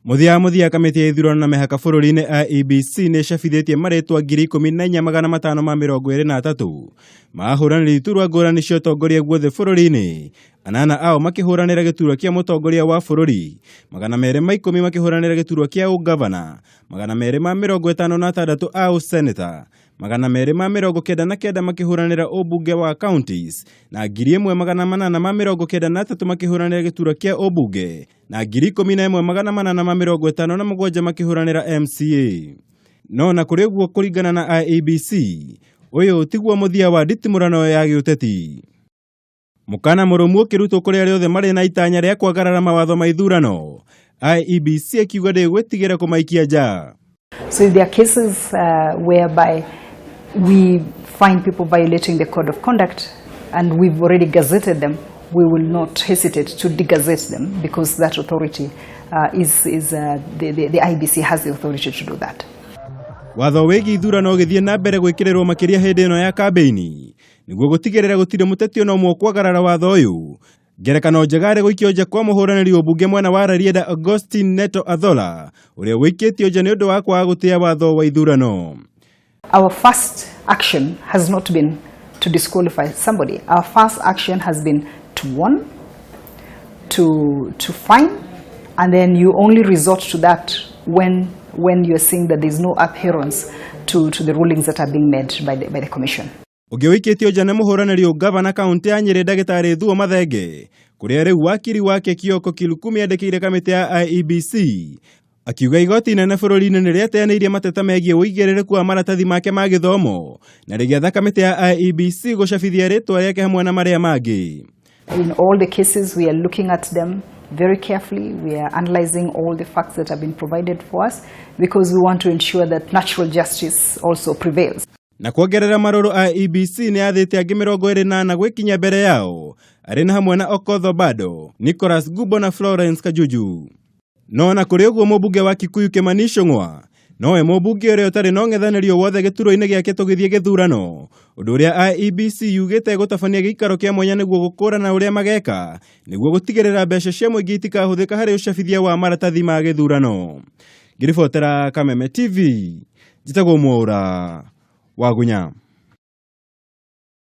Muthia kamiti ya ithurano na mihaka bururi-ini IEBC nicabithitie maritwa 14,523 mahuraniri iturwa ngurani cia utongoria guothe bururi-ini. Anana ao makihuranira giturwa kia mutongoria wa bururi, 210 makihuranira giturwa kia ungavana, 256 a useneta, 299 makihuranira ubunge wa counties, na 1,893 makihuranira giturwa kia ubunge, na 11,857 makihuranira MCA. No na kuri guo kuringana na IEBC, uyu tiguo muthia wa nditimurano ya giuteti. Mukana murumu ukirutwo kuri aria othe mari na itanya ria kwagarara mawatho ma ithurano, IEBC akiuga ndigwitigira kumaikia nja. So if there are cases whereby we find people violating the code of conduct and we've already gazetted them, we will not hesitate to degazette them because that authority the IEBC has the authority to do that. Watho wegi ithurano githie na mbere gwikirirwo makiria hindi ino ya kambeini niguo gutigirira gutire muteti ono mwe kwagarara watho uyu. Ngerekano njega guikio nja kwa muhuraniri ubunge mwena wa Rarieda Augustine Neto Athola uria wikitio nja ni undu wa kwaga gutia watho wa ithurano. Our first action has not been to disqualify somebody. Our first action has been to warn, to fine, and then you only resort to that when you're seeing that there's no adherence to the rulings that are being made by the commission. Ugiwikitio nja ni muhuraniri ungavana kaunti ya Nyeri dagitari Thuo Mathenge kuria riu wakiri wake Kioko Kilukumi andikire kamiti ya IEBC akiuga igoti inene bururi-ini niriateanirie mateta megie uigirireku wa maratathi make ma githomo na rigiatha kamiti ya IEBC gucabithia ritwa riake hamwe na maria mangi. In all the cases we are looking at them very carefully. We are analyzing all the facts that have been provided for us because we want to ensure that natural justice also prevails. Na kuongerera maruru IEBC ni athite angi 28 gwikinya mbere yao ari na hamwe na Okotho Bado, Nicholas Gubo na Florence Kajuju. No na kuri uguo mubunge wa Kikuyu Kimanishongwa nowe mubunge uria utari no ng'ethanirio wothe gituro-ini giake tugithie githurano, undu uria IEBC yugite gutabania giikaro kia mwanya niguo gukurana uria mageka niguo gutigirira mbeca cia muingi itikahuthika hari ucabithia wa maratathi ma githurano. Ngiribotera Kameme TV, njitagwo Mwaura wa Gunya.